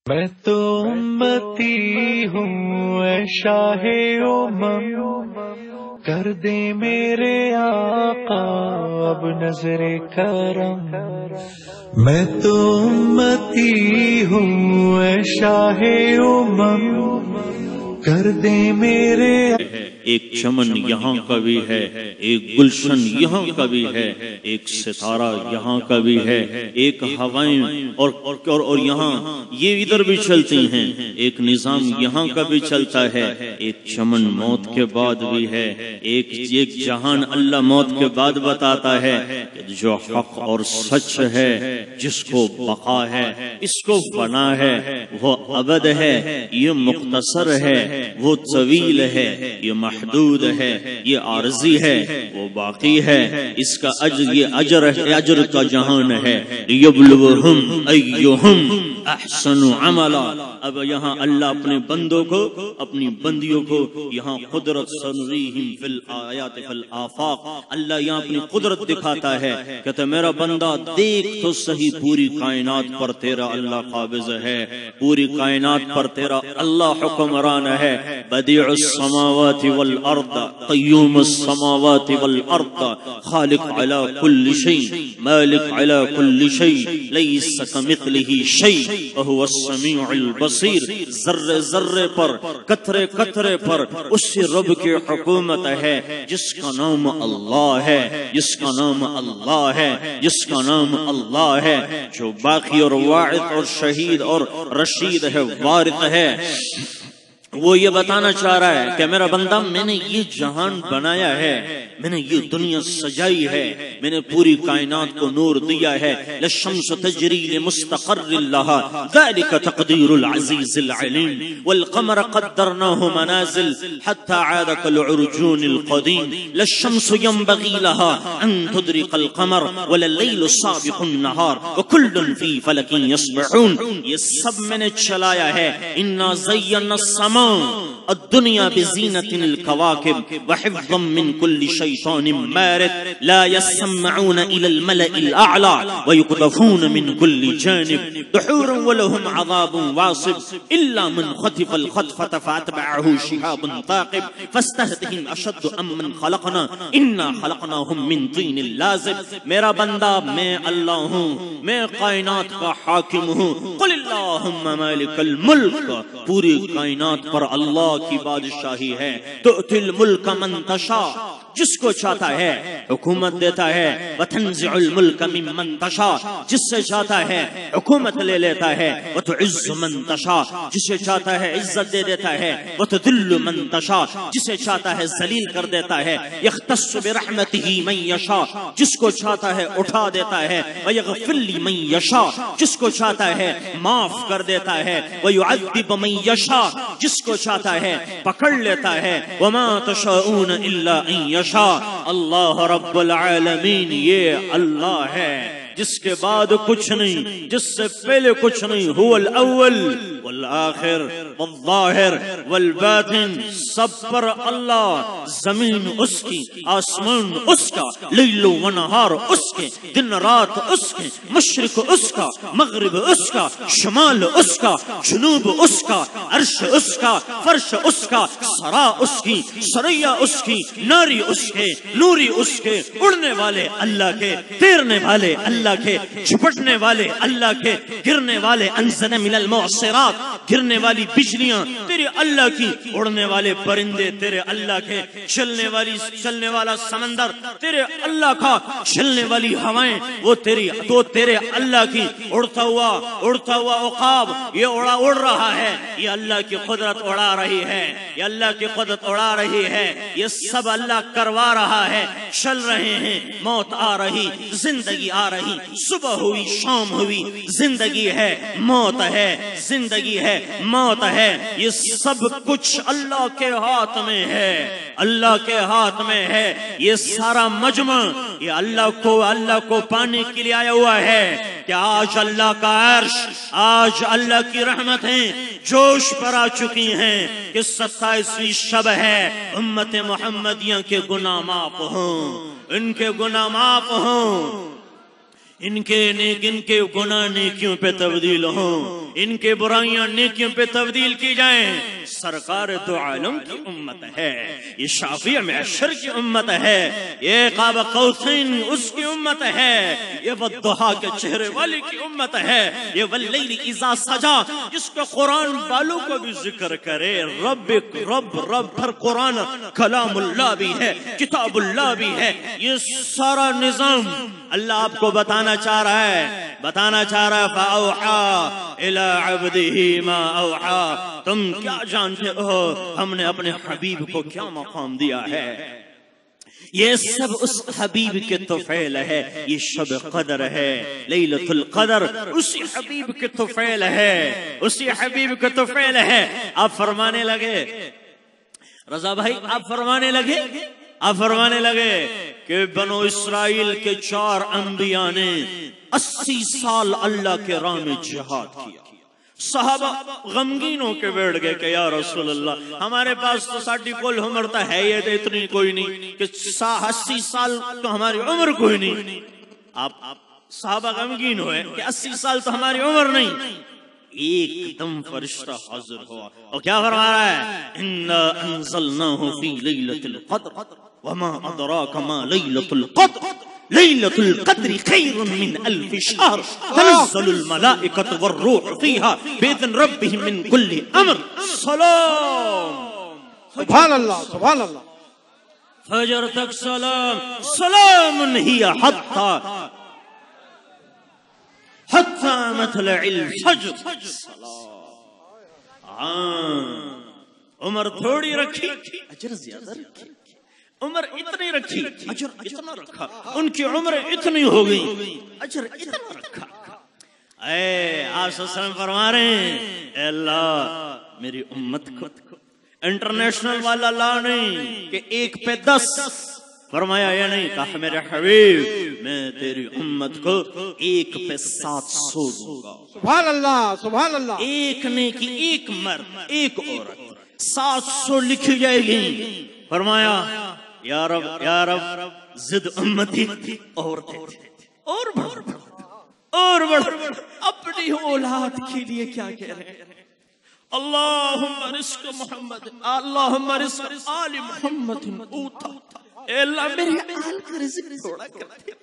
میں تو امتی ہوں اے شاہ امم، کر دے میرے آقا اب نظر کرم۔ میں تو امتی ہوں اے شاہ امم، کر دے میرے۔ ایک چمن یہاں کا بھی ہے، ایک گلشن یہاں کا بھی ہے، ایک ستارہ یہاں کا بھی ہے، ایک ہوائیں اور یہاں یہ ادھر بھی چلتی ہیں، ایک نظام یہاں کا بھی چلتا ہے، ایک چمن موت کے بعد بھی ہے، ایک جہان اللہ موت کے بعد بتاتا ہے کہ جو حق اور سچ ہے، جس کو بقا ہے، اس کو فنا ہے، وہ ابد ہے، یہ مختصر ہے، وہ طویل ہے، یہ محدود ہے، یہ عارضی ہے، وہ باقی ہے، اس کا اجر، یہ اجر ہے، اجر کا جہان ہے، لیبلوہم ایہم احسن عملا۔ اب یہاں اللہ اپنے بندوں کو، اپنی بندیوں کو یہاں قدرت سنریہم فی الآیات فی الآفاق، اللہ یہاں اپنی قدرت دکھاتا ہے، کہتا ہے میرا بندہ دیکھ تو صحیح، پوری کائنات پر تیرا اللہ قابض ہے، پوری کائنات پر تیرا اللہ حکمران ہے، بدیع السماوات والارض، قیوم السماوات والارض، خالق علی کل شیء، مالک علی کل شیء، لیس کمثلہ شیء وہو السمیع البصیر۔ ذرے ذرے پر، قطرے قطرے پر اس رب کی حکومت ہے جس کا نام اللہ ہے، جس کا نام اللہ ہے، جس کا نام اللہ ہے، جو باقی اور واعظ اور شہید اور رشید ہے، وارث ہے۔ وہ یہ بتانا چاہ رہا ہے کہ میرا بندہ میں نے یہ جہان بنایا ہے، میں نے یہ دنیا سجائی ہے، میں نے پوری کائنات کو نور دیا ہے، للشمس تجری لمستقر لها ذلك تقدیر العزیز العلیم، والقمر قدرناه منازل حتى عاد كالعرجون القدیم، للشمس ينبغي لها ان تدرك القمر ولا الليل سابق النهار وكل في فلك يسبحون۔ یہ سب میں نے چلایا ہے، انا زینا السماء الدنيا بزينة الكواكب وحفظا من كل شيطان مارد، لا يسمعون إلى الملأ الأعلى ويقذفون من كل جانب، دحورا ولهم عذاب واصب إلا من خطف الخطفة فأتبعه شهاب ثاقب فاستهزئهم أشد أمن خلقنا إنا خلقناهم من طين لازب۔ میرا بندہ میں اللہ ہوں، میں کائنات کا حاکم ہوں، قل اللہم مالک الملک، پوری کائنات پر اللہ کی بادشاہی ہے، تؤتی الملک من تشاء، جس کو چاہتا ہے حکومت دیتا ہے، وتنزع الملک ممن تشاء، جس سے چاہتا ہے حکومت لے لیتا ہے، وتعز من تشاء، جسے چاہتا ہے عزت دے دیتا ہے، وتذل من تشاء، جسے چاہتا ہے ذلیل کر دیتا ہے، یختص برحمتہ من یشاء، جس کو چاہتا ہے اٹھا دیتا ہے، ویغفر لمن یشاء، جس کو چاہتا ہے معاف کر دیتا ہے، ویعذب من یشاء، جس کو چاہتا ہے پکڑ لیتا ہے، وما تشاءون الا ان یشاء اللہ رب العالمین۔ یہ اللہ ہے جس کے بعد کچھ نہیں، جس سے پہلے کچھ نہیں، هو الاول والآخر والظاہر والباطن، سب پر اللہ، زمین اس کی، آسمان اس کا، لیل و نہار اس کے، دن رات اس کے، مشرق اس کا، مغرب اس کا، شمال اس کا، جنوب اس کا، عرش اس کا، فرش اس کا، سرا اس کی، سریا اس کی، ناری اس کے، نوری اس کے، اڑنے والے اللہ کے، تیرنے والے اللہ کے، جھپٹنے والے اللہ کے، گرنے والے، انزل من المعصرات، گرنے والی بجلیاں تیرے اللہ کی، اڑنے والے پرندے تیرے اللہ کے، چلنے والا سمندر تیرے اللہ کا، چلنے والی ہوائیں وہ تیرے اللہ کی، اڑتا ہوا عقاب یہ اڑ رہا ہے، یہ اللہ کی قدرت اڑا رہی ہے، یہ اللہ کی قدرت اڑا رہی ہے، یہ سب اللہ کروا رہا ہے، چل رہے ہیں، موت آ رہی، زندگی آ رہی، صبح ہوئی شام ہوئی، زندگی ہے موت ہے، زندگی ہے موت ہے، یہ سب کچھ اللہ کے ہاتھ میں ہے، اللہ کے ہاتھ میں ہے، یہ سارا مجمع یہ اللہ کو پانے کے لیے آیا ہوا ہے کہ آج اللہ کا عرش، آج اللہ کی رحمتیں جوش پر آ چکی ہیں کہ 27ویں شب ہے، امت محمدیہ کے گناہ معاف ہوں، ان کے گناہ معاف ہوں، ان کے گناہ نیکیوں پہ تبدیل ہوں، ان کے برائیاں نیکیوں پہ تبدیل کی جائیں. سرکار دو عالم کی امت ہے, یہ شافعی معشر کی امت ہے, یہ قاب قوسین اس کی امت ہے, یہ والضحیٰ کے چہرے والی کی امت ہے, یہ واللیل اذا سجا جس کو قرآن والوں کو بھی ذکر کرے. رب پر قرآن کلام اللہ بھی ہے, کتاب اللہ بھی ہے. یہ سارا نظام اللہ آپ کو بتانا چاہ رہا ہے, فَأَوْحَا إِلَىٰ عَبْدِهِ مَا أَوْحَا. تم کیا جانتے ہو ہم نے اپنے حبیب کو کیا مقام دیا ہے؟ یہ سب اس حبیب کے طفیل ہے. یہ شب قدر ہے, لیلۃ القدر اسی حبیب کے طفیل ہے, اسی حبیب کے طفیل ہے. آپ فرمانے لگے رضا بھائی, آپ فرمانے لگے کہ بنو اسرائیل کے 4 انبیاء نے 80 سال اللہ کے راہ میں جہاد کیا. صحابہ غمگین ہو کے بیٹھ گئے کہ یا رسول اللہ ہمارے پاس تو ساڑھی کل عمر تا ہے یہ اتنی کوئی نہیں کہ 80 سال تو ہماری عمر کوئی نہیں. آپ صحابہ غمگین ہوئے کہ 80 سال تو ہماری عمر نہیں. ایک دم فرشتہ حاضر ہوا اور کیا فرما رہا ہے؟ اِنَّا أَنزَلْنَاهُ فِي لَيْلَةِ الْقَدْرِ وَمَا أَدْرَاكَ مَا لَيْلَةُ الْقَدْرِ ليلة القدر خير من 1000 شهر تنزل الملائكة والروح فيها بإذن ربهم من كل أمر. سلام سبحان اللہ سبحان اللہ. فجر تک سلام, سلام هي حتى مطلع الفجر. عمر تھوڑی رکھی, اجر زیادہ رکھی. عمر اتنی رکھی, اجر اتنا رکھا. ان کی عمر اتنی ہو گئی, اجر اتنا رکھا. اے آپ صلی اللہ علیہ وسلم فرما رہے ہیں اے اللہ میری امت کو انٹرنیشنل والا لا نہیں کہ 1 پہ 10 فرمایا, یا نہیں کہا میرے حبیب میں تیری امت کو 1 پہ 700 دوں گا. سبحان اللہ سبحان اللہ. ایک نیکی, ایک مرد, ایک عورت, 700 لکھی جائے گی. فرمایا یا رب زد امتی اور بڑھ اپنی اولاد کے لیے کیا کہہ رہے ہیں؟ اللہم رزق محمد, اللہم رزق آل محمد اوتا. اے اللہ میرے حال کا رزق تھوڑا کر دیں,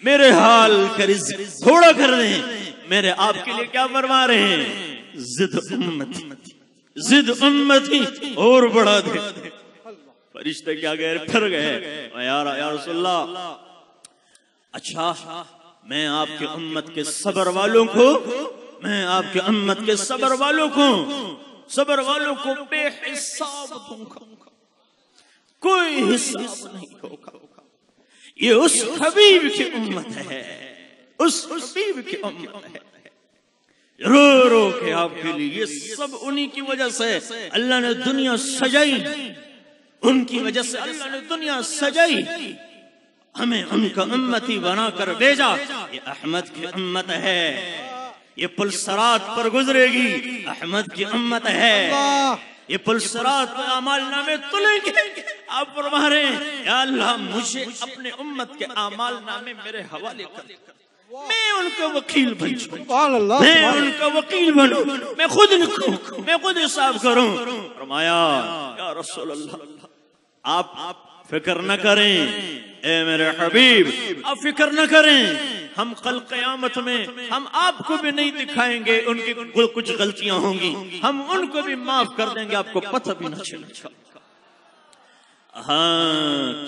میرے حال کا رزق تھوڑا کر دیں. میرے آپ کے لیے کیا فرما رہے ہیں؟ زد امتی اور بڑھا دیں. فرشتے کیا گئے پھر گئے یا رسول اللہ اچھا میں آپ کے امت کے صبر والوں کو صبر والوں کو بے حساب دوں گا, کوئی حساب نہیں ہوگا. یہ اس حبیب کی امت ہے, اس حبیب کی امت ہے. رو رو کے آپ کے لیے یہ سب انہی کی وجہ سے اللہ نے دنیا سجائی, ان کی وجہ سے اللہ نے دنیا سجائی, ہمیں ان کا امتی بنا کر بھیجا. یہ احمد کی امت ہے, یہ پل صراط پر گزرے گی, احمد کی امت ہے. یہ پل صراط پر اعمال نامے تلیں گے. آپ فرما رہے ہیں یا اللہ مجھے اپنے امت کے اعمال نامے میرے حوالے کر, میں ان کا وکیل بن جاؤں, میں ان کا وکیل بنوں, میں خود لکھوں, میں خود حساب کروں. فرمایا یا رسول اللہ آپ فکر نہ کریں, اے میرے حبیب آپ فکر نہ کریں, ہم کل قیامت میں ہم آپ کو بھی نہیں دکھائیں گے ان کی کچھ غلطیاں ہوں گی, ہم ان کو بھی معاف کر دیں گے, آپ کو پتہ بھی نہ چلے گا. ہاں